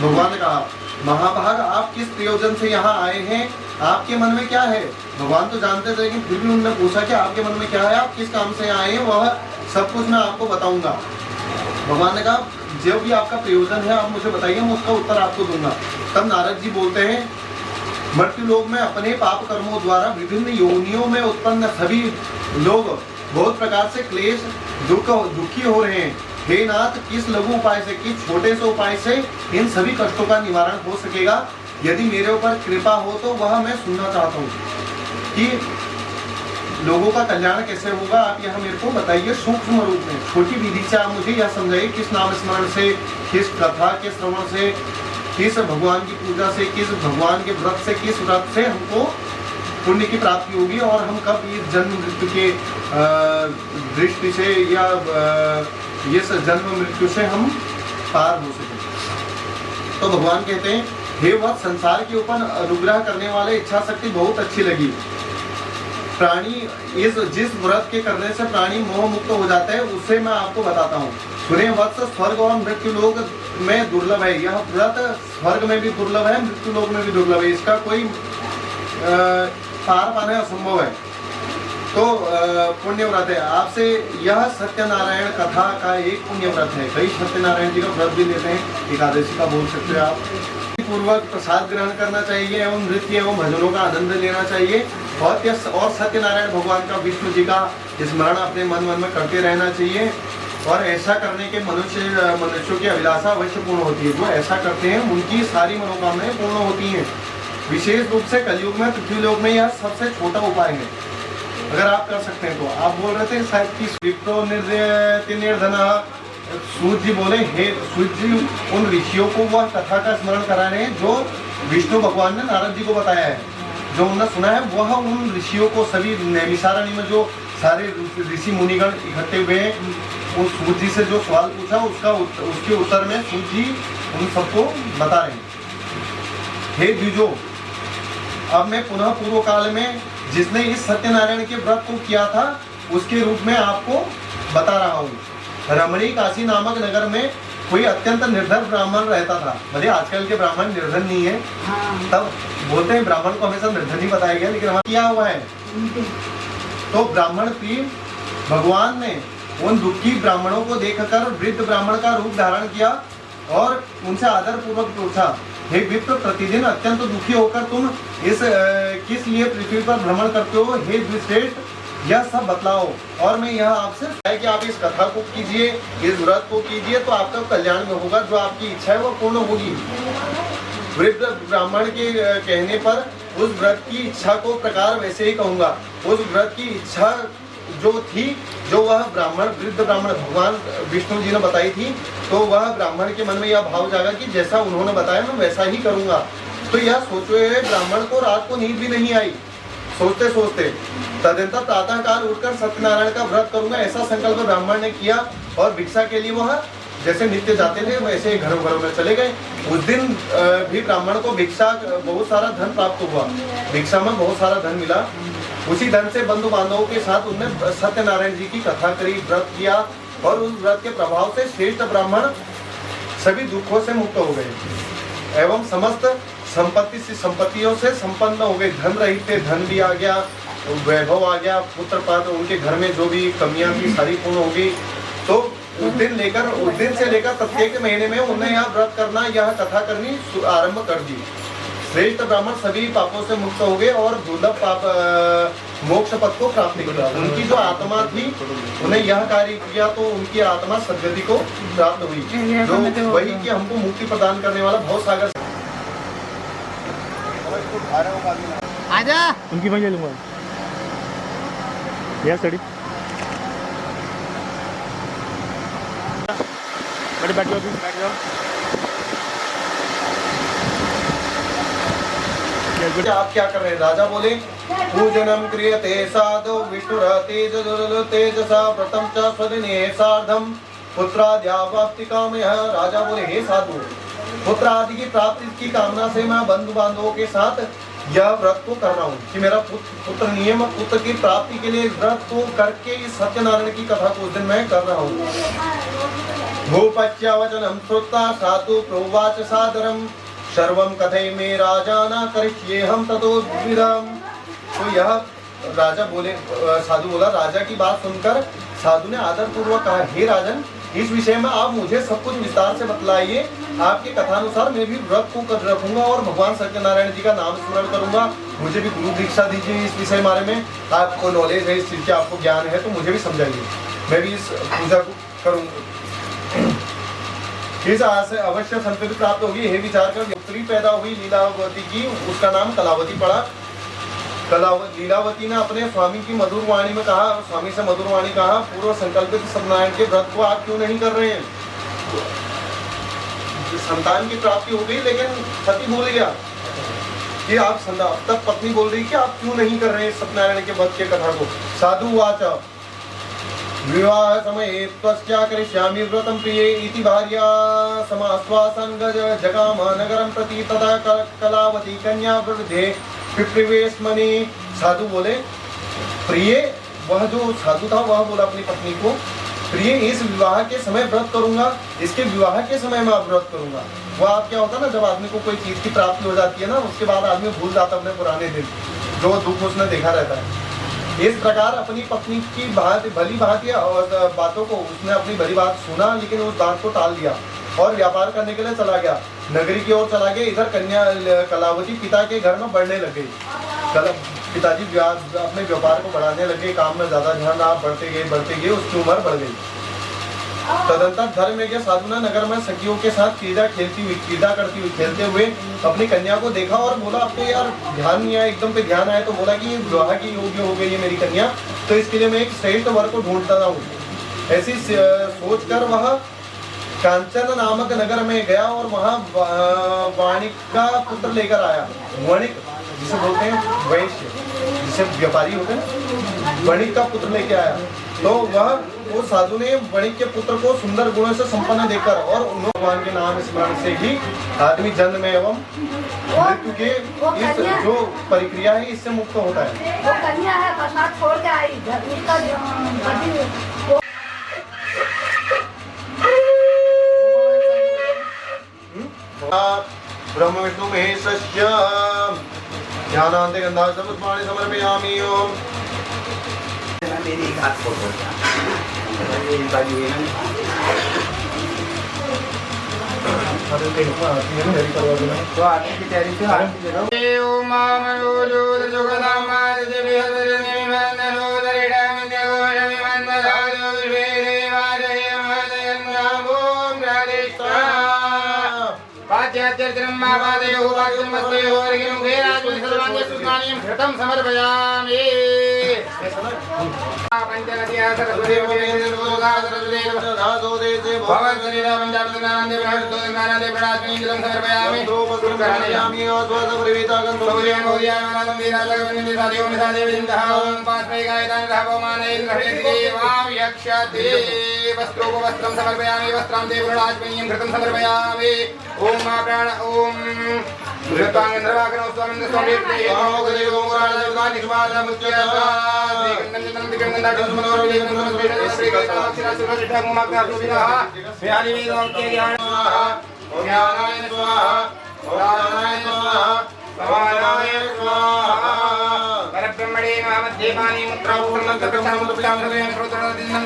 भगवान ने कहा, महाभाग आप किस प्रयोजन से यहाँ आए हैं, आपके मन में क्या है। भगवान तो जानते थे लेकिन फिर भी उन्होंने पूछा कि आपके मन में क्या है, आप किस काम से आए हैं, वह सब कुछ मैं आपको बताऊंगा। भगवान ने कहा, जो भी आपका प्रयोजन है आप मुझे बताइए, मैं उसका उत्तर आपको दूंगा। तब नारद जी बोलते हैं, मृत्यु लोक में अपने पाप कर्मों द्वारा विभिन्न योनियों में उत्पन्न सभी लोग बहुत प्रकार से क्लेश दुखी हो रहे हैं। हे नाथ, किस लघु उपाय से, किस छोटे से उपाय से इन सभी कष्टों का निवारण हो सकेगा। यदि मेरे ऊपर कृपा हो तो वह मैं सुनना चाहता हूँ कि लोगों का कल्याण कैसे होगा। आप यह मेरे को बताइए सूक्ष्म रूप में, छोटी विधि से आप मुझे यह समझाइए, किस नाम स्मरण से, किस कथा के श्रवण से, किस भगवान की पूजा से, किस भगवान के व्रत से, किस व्रत से हमको पुण्य की प्राप्ति होगी और हम कब इस जन्म मृत्यु के दृष्टि से या इस जन्म मृत्यु से हम पार हो सकें। तो भगवान कहते हैं, हे वत्स, संसार के ऊपर अनुग्रह करने वाले इच्छा शक्ति बहुत अच्छी लगी। प्राणी जिस व्रत के करने से प्राणी मोह मुक्त हो जाता है उससे मैं आपको बताता हूँ। सुने वत्स, स्वर्ग और मृत्यु लोक में दुर्लभ है। यह व्रत स्वर्ग में भी दुर्लभ है, मृत्यु लोक में भी दुर्लभ है। इसका कोई पार पाना असंभव है। तो पुण्य व्रत है। आपसे यह सत्यनारायण कथा का एक पुण्य व्रत है। कई सत्यनारायण जी का व्रत भी लेते हैं, एकादशी का बोल सकते हैं आप। पूर्वक प्रसाद ग्रहण करना चाहिए एवं नृत्य एवं भजनों का आनंद लेना चाहिए और सत्यनारायण भगवान का विष्णु जी का स्मरण अपने मन में करते रहना चाहिए। और ऐसा करने के मनुष्यों की अभिलाषा अवश्य पूर्ण होती है। जो ऐसा करते हैं उनकी सारी मनोकामनाएं पूर्ण होती हैं। विशेष रूप से कलयुग में पृथ्वी लोक में यह सबसे छोटा उपाय है। अगर आप कर सकते हैं तो। आप बोल रहे थे शायद कि विप्रो निर्धना, सूर्य जी बोले हे सूर्य जी उन ऋषियों को वह कथा का स्मरण करा रहे हैं जो विष्णु भगवान ने नारद जी को बताया है। जो उन्होंने सुना है वह उन ऋषियों को सभी नैमिषारण्य में जो सारे ऋषि मुनिगण इकट्ठे हुए हैं उस सूर्य जी से जो सवाल पूछा उसके उत्तर में सूर्य जी उन सबको बता रहे हैं। हे द्विजो, अब मैं पुनः पूर्व काल में जिसने इस सत्यनारायण के व्रत को किया था उसके रूप में आपको बता रहा हूँ। रमणी काशी नामक नगर में कोई अत्यंत निर्धन ब्राह्मण रहता था। भले आजकल के ब्राह्मण निर्धन नहीं है, तब बोलते हैं ब्राह्मण को हमेशा निर्धन ही बताया गया, लेकिन हमारा किया हुआ है। तो ब्राह्मण प्रिय भगवान ने उन दुखी ब्राह्मणों को देखकर वृद्ध ब्राह्मण का रूप धारण किया और उनसे आदर पूर्वक पूछा, हे विप्र, प्रतिदिन अत्यंत दुखी होकर तुम किस लिए पृथ्वी पर भ्रमण करते हो? हे द्विश्रेष्ठ, यह सब बतलाओ। और मैं यह आपसे है कि आप इस कथा को कीजिए, इस व्रत को कीजिए तो आपका कल्याण में होगा। जो आपकी इच्छा है वो पूर्ण होगी। वृद्ध ब्राह्मण के कहने पर उस व्रत की इच्छा को प्रकार वैसे ही कहूंगा। उस व्रत की इच्छा जो थी, जो वह वृद्ध ब्राह्मण भगवान विष्णु जी ने बताई थी, तो वह ब्राह्मण के मन में यह भाव जागा कि जैसा उन्होंने बताया मैं वैसा ही करूंगा। तो यह सोचे हुए ब्राह्मण को रात को नींद भी नहीं आई। सोचते सोचते तदंतर प्रातः काल उठकर सत्यनारायण का व्रत करूंगा ऐसा संकल्प ब्राह्मण ने किया और भिक्षा के लिए वह जैसे नित्य जाते थे वैसे घरों घरों में चले गए। उस दिन भी ब्राह्मण को भिक्षा बहुत सारा धन प्राप्त हुआ। भिक्षा में बहुत सारा धन मिला। उसी धन से बंधु बांधवों के साथ उन्होंने सत्यनारायण जी की कथा करी, व्रत किया और उस व्रत के प्रभाव से श्रेष्ठ ब्राह्मण सभी दुखों से मुक्त हो गए एवं समस्त संपत्तियों से संपन्न हो गए। धन रहित थे, धन भी आ गया, वैभव आ गया, पुत्र पात्र, उनके घर में जो भी कमियां थी सारी पूर्ण हो गई। तो उस दिन से लेकर प्रत्येक महीने में उन्हें यह व्रत करना, यह कथा करनी आरंभ कर दी। श्रेष्ठ ब्राह्मण सभी पापों से मुक्त हो गए और दुर्लभ मोक्ष पद को प्राप्त किया। उनकी जो आत्मा थी उन्हें यह कार्य किया तो उनकी आत्मा सद्गति को प्राप्त हुई, जो वही कि हमको मुक्ति प्रदान करने वाला भव सागर। आजा उनकी वही ले लूंगा यार स्टडी बैठ जाओ। आप क्या कर रहे हैं? राजा बोले, पूजनम क्रियते साधु विष्णुरतेज तेजसा व्रतम च स्वदिने सार्धम पुत्राद्यावाप्ति कामयः। राजा बोले, हे साधु, पुत्र आदि की प्राप्ति की कामना से मैं बंधु बांधवों के साथ यह व्रत को कर रहा हूँ कि मेरा पुत्र नियम पुत्र की प्राप्ति के लिए व्रत को करके इस सत्यनारायण की कथा को उस दिन मैं कर रहा हूँ। भूपत्यवचनम श्रुत्वा साधु प्रोवाच सादरम सर्वम कथय में राजाना करिष्ये हम ततोद्विदम। तो यह राजा बोले, साधु बोला, राजा की बात सुनकर साधु ने आदर पूर्वक कहा, हे राजन, इस विषय में आप मुझे सब कुछ विस्तार से बतलाइए। आपके कथानुसार मैं भी व्रत को कर रखूंगा और भगवान सत्यनारायण जी का नाम स्मरण करूंगा। मुझे भी गुरु दीक्षा दीजिए इस विषय बारे में। आपको नॉलेज है इस चीज का, आपको ज्ञान है, तो मुझे भी समझाइए, मैं भी इस पूजा को करूंगा। इस आशा से अवश्य संतति प्राप्त होगी। हे विचार कर पुत्री पैदा हुई लीलावती की, उसका नाम कलावती पड़ा। लीलावती ने अपने स्वामी की मधुर वाणी में कहा, स्वामी से मधुर वाणी कहा, पूर्व संकल्पित सत्यनारायण के व्रत को आप क्यों नहीं कर रहे हैं? संतान की प्राप्ति हो गई लेकिन पति भूल गया कि आप तब पत्नी बोल रही कि आप क्यों नहीं कर रहे हैं सत्यनारायण के व्रत के कथा को। साधु वाच विवाह समय त्वस्या करिष्यामि व्रतं प्रिये इति भार्या समाश्वासन जगाम नगरं प्रति तदा कलावती कन्या वृद्धे पिप्रवेशमणि। साधु बोले, प्रिय, वह जो साधु था वह बोला अपनी पत्नी को, प्रिय, इस विवाह के समय व्रत करूंगा, इसके विवाह के समय मैं व्रत करूंगा। वह आप क्या होता है ना, जब आदमी को कोई चीज की प्राप्ति हो जाती है ना, उसके बाद आदमी भूल जाता है अपने पुराने दिन, जो दुख उसने देखा रहता है। इस प्रकार अपनी पत्नी की भली भांति बातों को उसने अपनी भली बात सुना, लेकिन उस बात को टाल दिया और व्यापार करने के लिए चला गया। नगरी की ओर चला गया। इधर कन्या कलावती पिता के घर में बढ़ने लग गई। पिताजी अपने व्यापार को बढ़ाने लगे, काम में ज्यादा ध्यान आप बढ़ते गए, उसकी उम्र बढ़ गई। तदंतर धर्म में साधु ने नगर में सखियों के साथ क्रीड़ा खेलते हुए अपनी कन्या को देखा और बोला अब तो यार ध्यान नहीं आया, एकदम पे ध्यान आया तो बोला कि विवाह की योग्य हो गई है मेरी कन्या, तो इसके लिए मैं एक श्रेष्ठ वर को ढूंढता हूँ। ऐसी सोचकर वह कांचन नामक नगर में गया और वहाँ वाणिक का पुत्र लेकर आया। वणिक जिसे बोलते हैं वैश्य, जिसे व्यापारी होते हैं, वणिक का पुत्र लेके आया। तो वो साधु ने वणिक के पुत्र को सुंदर गुणों से संपन्न देकर और भगवान के नाम स्मरण से ही आदमी जन्म एवं मृत्यु के इस जो प्रक्रिया है इससे मुक्त होता है। वो कन्या है प्रसाद छोड़ के आई उसका ब्रह्म विष्णु महेशस्य ध्यानान्ते गन्धासमस्मानि समर्पयामि। ओम मेरी एक हाथ फोटो मेरी बाजू है ना तो आरती की तैयारी से आरती दे दो। वस्त्रं समर्पयामि वस्त्रां देवराजमणीं घृतं समर्पयामि। ओम मा प्राण ओम ृतांगन्द्रवाकरं स्वामिन्द्र स्वामी देवो गोराज देवगानि स्वाहा मुच्यता श्रीगन्धं दिगन्धं सुमनोरवि श्रीगन्धाक्षरा सुरजिता मुमाग्ना सुविनः व्यालि वेदोक्ते ज्ञान स्वाहा ओम ज्ञानाय स्वाहा ओम ज्ञानाय स्वाहा समानाय स्वाहा परब्रह्मणे महामध्येमानि मुद्रापूर्णं प्रथमं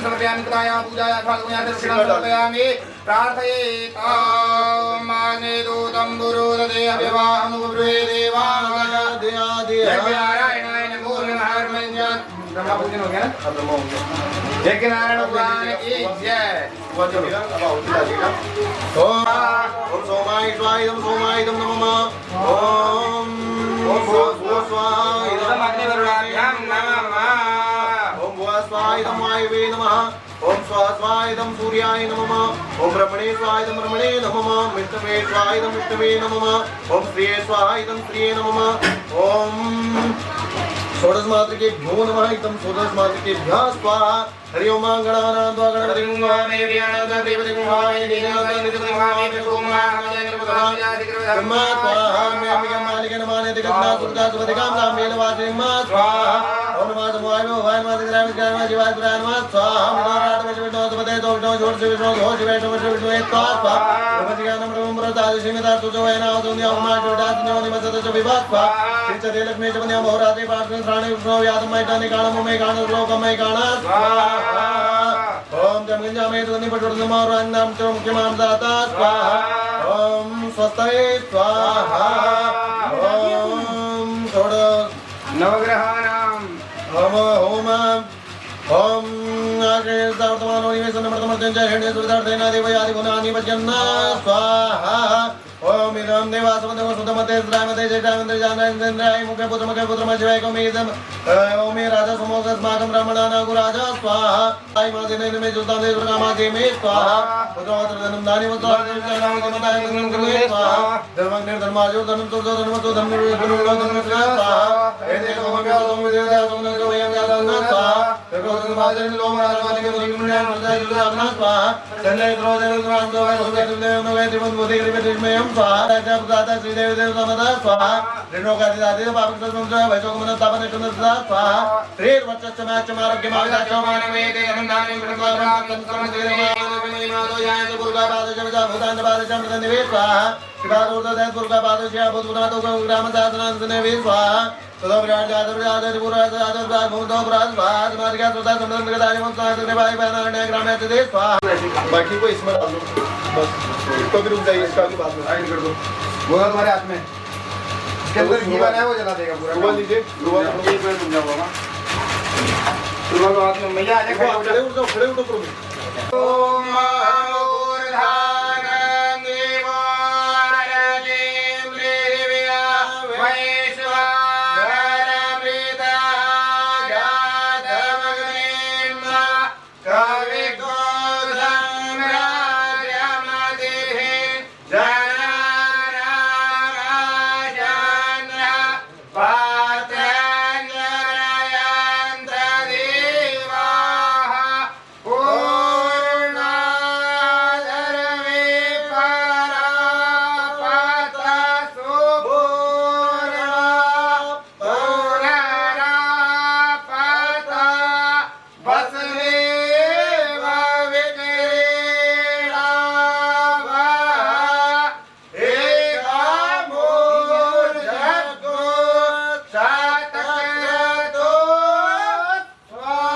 समर्पयामि कृताया पूजाया फाल्गुण्या दर्शनं समर्पयामि। प्रार्थयेतां माने दूतं गुरुदे अभिवाहमुब्रुवे देवानारायणाय नमो नमः। ब्रह्मा पूजन हो गया ना? जय नारायण भगवान की जय। ओम सोमाय स्वाइदम सोमाइदम नमः। ओम स्वाइदम अग्निवरुणाभ्यां नमः। ओम स्वाइदम वायवे नमः। ओम स्वाइदम सूर्याय नमः। ओम ब्रह्मणे स्वाइदम ब्रह्मणे नमः। विष्णवे स्वाइदम विष्णवे नमः। ओम श्रिये स्वाइदम श्रिये नमः। ओम षोडश मातृकेभ्यो नमः। एकदम षोडश मातृकेभ्यः स्वाहा। हरि ओम गणानां त्वा गणपतिं वामे व्याणां देवतिं वामे दीनानां नित्यं वामे ब्रह्मा स्वाहा। मे अम्बिका मालिके नमाने दिगन्ना सुरता सुभदिकां नामेन वाचिम्मा स्वाहा। ओम नमः शिवाय भवाय नमः दिग्राम दिग्राम शिवाय पुराण नमः स्वाहा। मनोराट विष्णु सुभदे तो विष्णु जोड़ से विष्णु हो शिवाय तो विष्णु एक स्वाहा। ब्रह्मज्ञानं ब्रह्म प्रसाद सीमिता तुझो है ना दुनिया उमा जोड़ा दुनिया निमसत जो विवाद स्वाहा। श्री लक्ष्मी चवन्या बहुराते पार्श्व प्राणी विष्णु व्याधमय कानि काणम में काण लोकमय काण स्वाहा। ओम जमगंजामे तुनि पटुर्नमो रंगनाम च मुख्यमाम दाता स्वाहा। ओम स्वस्ते स्वाहा। ओम षोड नवग्रहाणां ओम ओम आगे वर्तमानो निवेशन वर्तमान जय हेणे सुविधार्थेन देवयादि गुणानि वज्जन्ना स्वाहा। ओम इदं देवासवदेव सुदमते श्रामते जयतामते जानन्द्राय मुखे पुत्र शिवाय कोमेदम ओम राजा समोगस्माकं ब्राह्मणानां गुराजा स्वाहा। आई मादिने में जुतां दे दुर्गामाते में स्वाहा। पुत्रवत्रधनं दानि मुद्राय गुरुवे स्वाहा। धर्मज्ञ धर्माजो धर्म तो धर्म तो धर्म धर्म स्वाहा। एते कोमव्या सोमदेवता सोमनो वयं दाना स्वाहा। प्रकोदन भाजन लोमराजवानि के गुरुण्या मर्दाय दुर्गाना स्वाहा। चंद्र द्रोदन द्वांतो है सुदेव नवे त्रिमन मोदि कृपेतिमयं स्वाहा। राजा दाता श्रीदेव देव समदा स्वाहा। ऋणोगादि दाते पापक संसंजय वैचोकमन तापन चंद्रदा स्वाहा। श्री वचच्च माच मार्ग मार्गाचो मानवेते अनंदानि ब्रह्मराम तत्समदेवमादो याय दुर्गापाद जमजा भूतान पाद जमदन निवे स्वाहा। शिवादोदय दुर्गापाद श्या भूतनातो ग्राम साधनान निवे स्वाहा। सदा विराट जादव जादव पुराज जादव जादव भूतो पुराज स्वाहा। मार्गा सुदा समदन गदाय मंत्र भाई बहना ग्राम स्वाहा। बाकी को इसमें डाल दो बस। इसको भी रुक जाइए, इसका भी बाद में साइड कर दो। गोला तुम्हारे हाथ में, इसके अंदर घी बना है वो जला देगा पूरा। सुबह लीजिए, सुबह एक मिनट रुक जाओ बाबा। सुबह को हाथ में मैया आ जाए, खड़े हो खड़े जाओ। उठ जाओ, खड़े उठो प्रभु। ओम महामूर्धानं देवारतिं पृथिव्या वैश्वानरमृता जातमग्निं कविकोशं राजमतिः जनानाराजन् पात्रञ्जनयन्त देवाः पूर्णादरवे परापतसु पूर्णरापत वसुदेव विक्रीडावः एकामूर्धको शतक्रतो स्वाहा।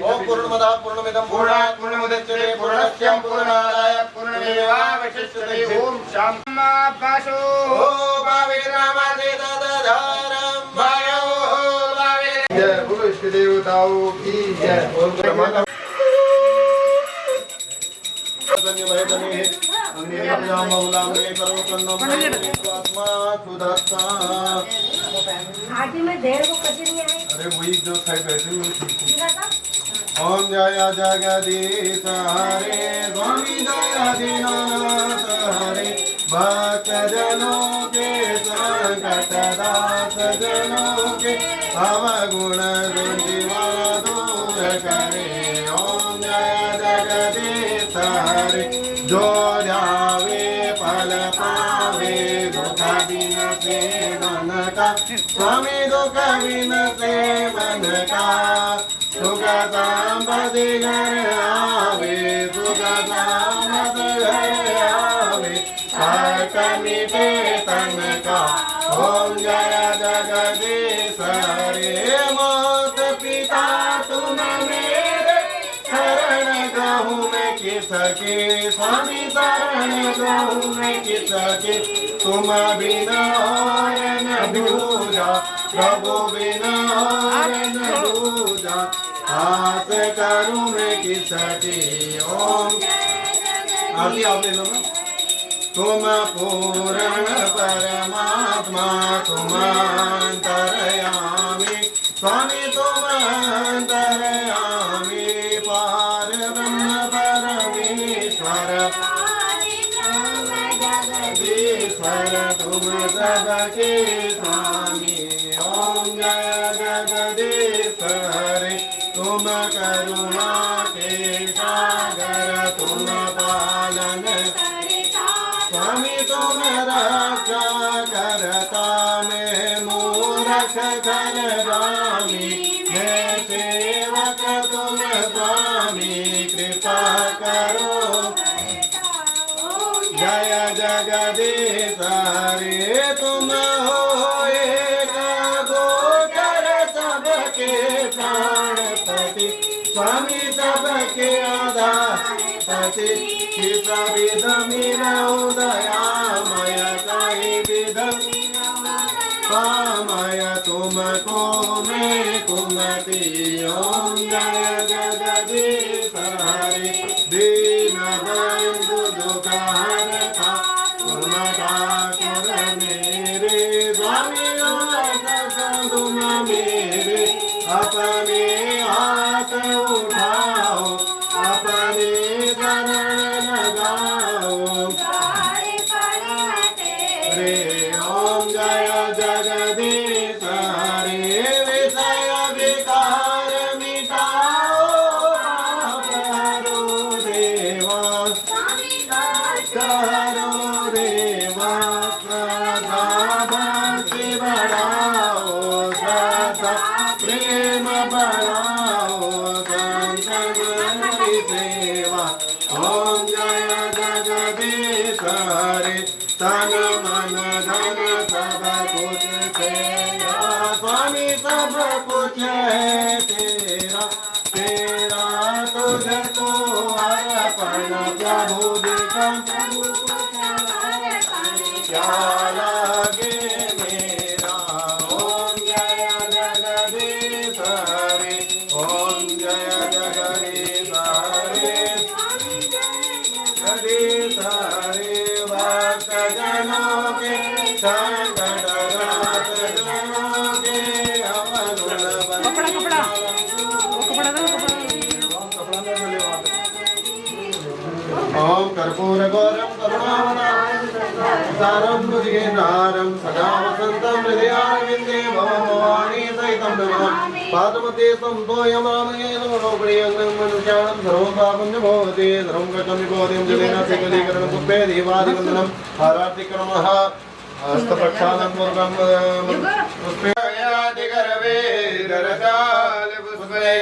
ओम पूर्णमदः पूर्णमिदं पूर्णात् पूर्णमुदच्यते पूर्णस्य पूर्णादाय पूर्णमेवावशिष्यते। ओम शान्तिमापाशो भाविरामादे ददधारं भयो भाविर। जय बोलो इष्ट देवताओं की जय। ओम ब्रह्मा आरती में देर को कभी नहीं आई। अरे वही जो साइड बैठे हुए थे। ओम जय जगदीश हरे स्वामी जय दीनानाथ हरे भक्त जनों के संकट दास जनों के अवगुण दुर्जीवा दूर करे। ओम जय जगदीश हरे जो जावे फल पावे दुख बिन से मन का स्वामी दुख बिन से मन का सुख संपत्ति घर आवे सुख संपत्ति घर आवे हर मिटे तन का। ओम जय जगदीश हरे मात पिता तुम मेरे शरण गहूँ मैं किसके स्वामी शरण गहूँ मैं किसके तुम बिना और न दूजा प्रभु बिना और न दूजा आस करूँ मैं किसकी। ओम आरती आप ले लो ना। तुम पूर्ण परमात्मा तुम अंतर्यामी स्वामी तुम अंतर्यामी पार ब्रह्म परमेश्वर जगदीश्वर तुम सबके स्वामी। ओम जय जगदीश हरे तुम करुणा के सागर तुम पालन स्वामी तुम रक्षा करता मैं मूर्ख घर रामी मैं सेवक तुम स्वामी कृपा करो। जय जगदीश हरे तुम हो एक गोचर सबके प्राणपति स्वामी सबके आधारपति किस विध मिलऊ दयामय कई विध कामय तुमको मैं कुमति। ओम जय जगदीश हरे दीन बंधु दुखहरता तुम ठाकुर मेरे स्वामी तुम मेरे अपने हाथ उठाओ अपने शरण लगाओ रे। ओम जय जगदीश हरे विषय विकार मिटाओ करो देवा करो देवा श्रद्धा भक्ति बढ़ाओ श्रद्धा प्रेम बढ़ाओ संतन की सेवा। ओम जय जगदीश हरे तन मन धन सब कुछ तेरा स्वामी सब कुछ है तेरा तेरा तुझको अर्पण प्रभु देखा क्या लागे मेरा। ओम जय जगदीश हरे, ओम जय जगदीश हरे, जगदीश हरे। भक्त जनों के संकट नाथ जनों के अवगुण कपड़ा ओम कर्पूर गौरम करुणावतारम भुजगेन्द्रहारं सदा वसन्तं हृदयारविन्दे भवभवानी सहितं नमामि। पादमते संतोयमामयेन मनोप्रियं मनुष्याणां सर्वं पापं च भवति। सर्वं कटं विभवतिं जलेन सकलीकरणं पुष्पे देवादिवन्दनं हारार्तिक्रमः हस्तप्रक्षालनं पूर्वं पुष्पे गर्भे ररकाल पुष्पे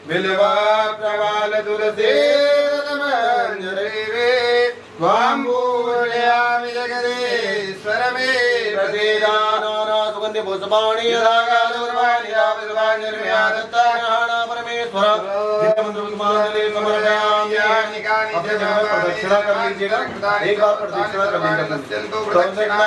बिल्वा प्रवाल तुलसी वाम्बूयामि जगदीश्वर मे प्रसीदाना सुगन्धि पुष्पाणि रागालुर्वाणि रावद्वाणि निर्म्यादत्ताना परमेश्वर नित्यमंत्रमाले समर्पयामि। अपने जगह प्रदक्षिणा कर लीजिएगा, एक बार प्रदक्षिणा कर लीजिएगा,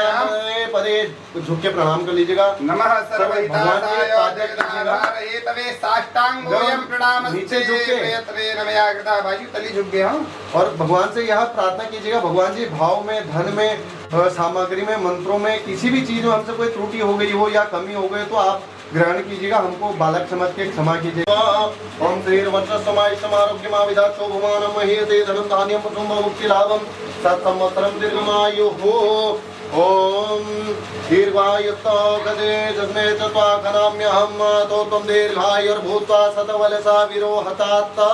पदे झुक के प्रणाम कर लीजिएगा। नमः सर्वहिताय जगदाधारये तवे साष्टांगोऽयं प्रणामस्ते। नीचे झुक के तवे नमया कृता बाजू तली झुक गया हूं और भगवान से यह प्रार्थना कीजिएगा, भगवान जी भाव में, धन में, सामग्री में, मंत्रों में, किसी भी चीज में हमसे कोई त्रुटि हो गई हो या कमी हो गई तो आप ग्रहण कीजिएगा, हमको बालक समझ के क्षमा कीजिएगा। ओम श्रीर्वत्समाय समारोग्यमाविधातो भुवनं महीयते धनं धान्यं पुत्रं मुक्ति लाभं सत्संवत्सरं दीर्घमायुः। ओम दीर्घायुतो गदे जस्मे तत्वा खनाम्यहं तो त्वं दीर्घायुर्भूत्वा शतवलसा विरोहतात्ता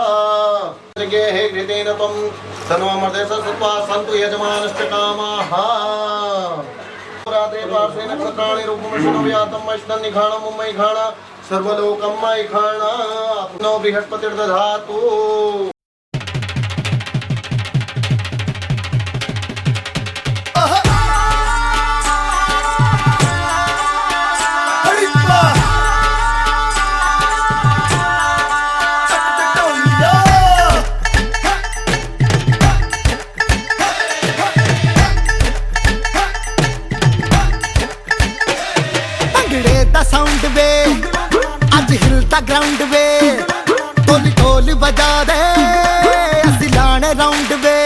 जगे हे घृतेन त्वं तन्वमर्दे सत्वा सन्तु यजमानश्च कामाः। रात्रे पार्श्वे नक्षत्राणि रूपं शृणुयातं मष्टं निघाणं मुम्मैघाणा सर्वलोकं मैघाणा अपनो बृहस्पतिर्दधातु। साउंड वे आज हिलता ग्राउंड वे ढोल ढोल बजा दे असि लाने राउंड वे।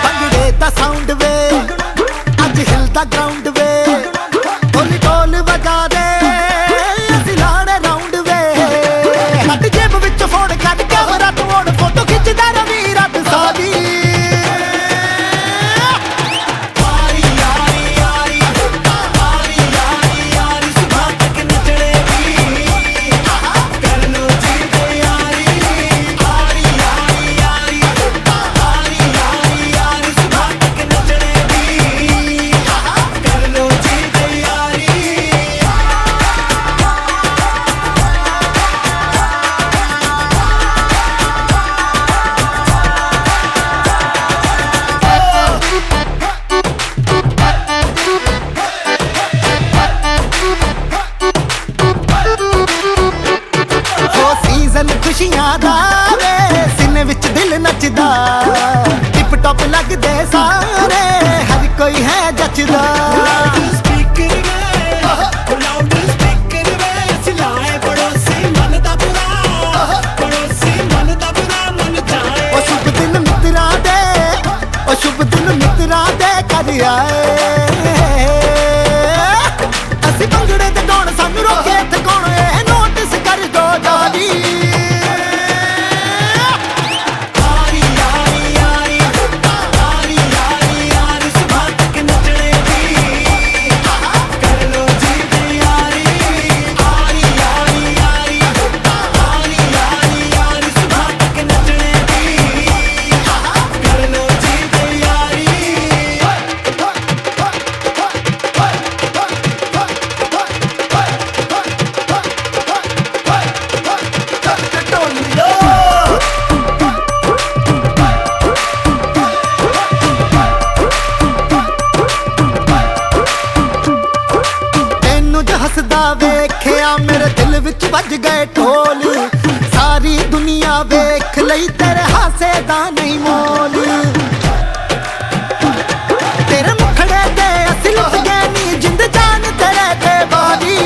भंगड़े दा साउंड वे आज हिलता ग्राउंड वे ढोल ढोल बजा दे असि लाने राउंड वे। हट जेब विच फोन कट कैमरा तोड़ फोटो खिंचदा रवि रात सादी। खुशियां दा वे सीने विच दिल नचदा टिप टॉप लगदे सारे हर कोई है जचदा। शुभ दिन मित्रा दे शुभ दिन मित्रा दे कर आए असी भंगड़े ते गाउण सानू रोके ते कौन नोटिस कर दो जादी। बज गए ढोल सारी दुनिया वेख लई तेरे हासे दा नहीं मोल तेरे मुखड़े दे असी लुट गए नी जिंद जान तेरे ते बारी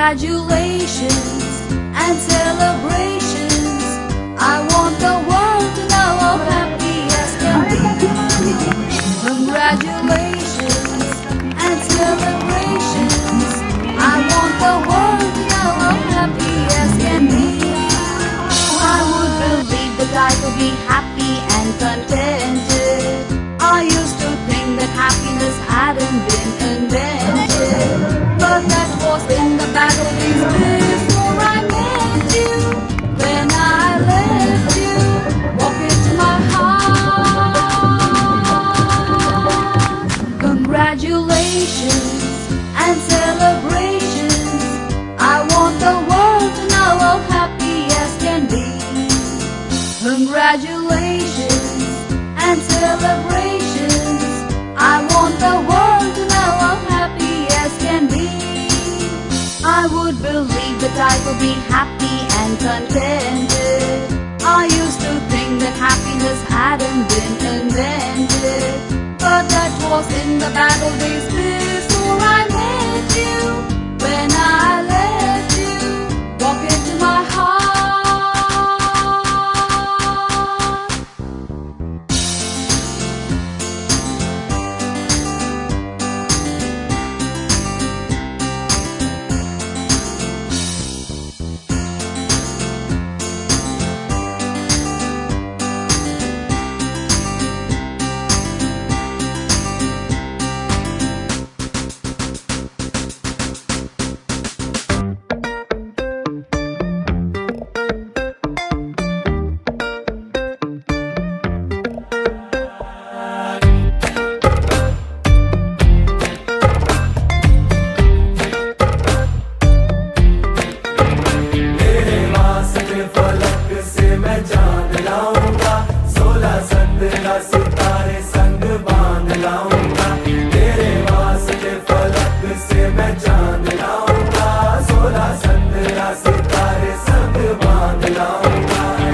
Congratulations and celebrations. I want the world to know how happy as can be. Congratulations and celebrations. I want the world to know how happy as can be. I would believe that I could be happy and contented. I used to think that happiness hadn't been invented, but that was in the back of these days before I met you. When I left you, walk into my heart. Congratulations and celebrations. I want the world to know how happy as can be. Congratulations and celebrations. I want the world to know how happy as can be. I would believe that I could be happy and contented. I used to think that happiness hadn't been invented, but that was in the bad old days before I met you. When I left you, walk into my heart.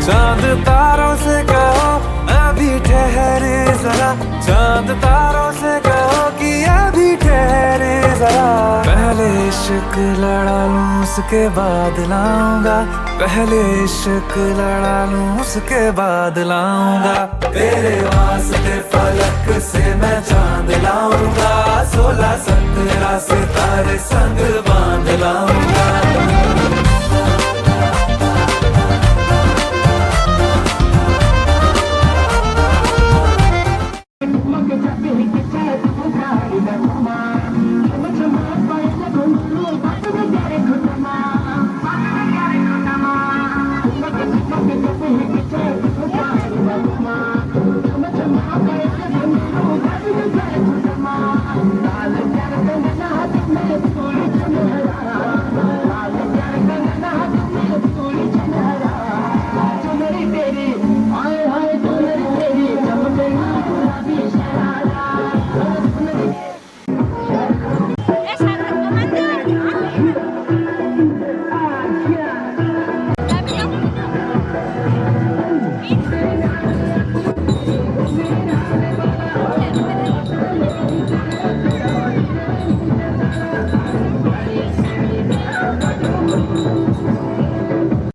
चांद तारों से कहो अभी ठहरे जरा, चांद तारों से कहो कि अभी ठहरे जरा। पहले इश्क लड़ा लूं उसके बाद लाऊंगा, पहले इश्क लड़ा लूं उसके बाद लाऊंगा। तेरे वास्ते फलक से मैं चांद लाऊंगा, 16-17 सितारे संग बांध लाऊंगा।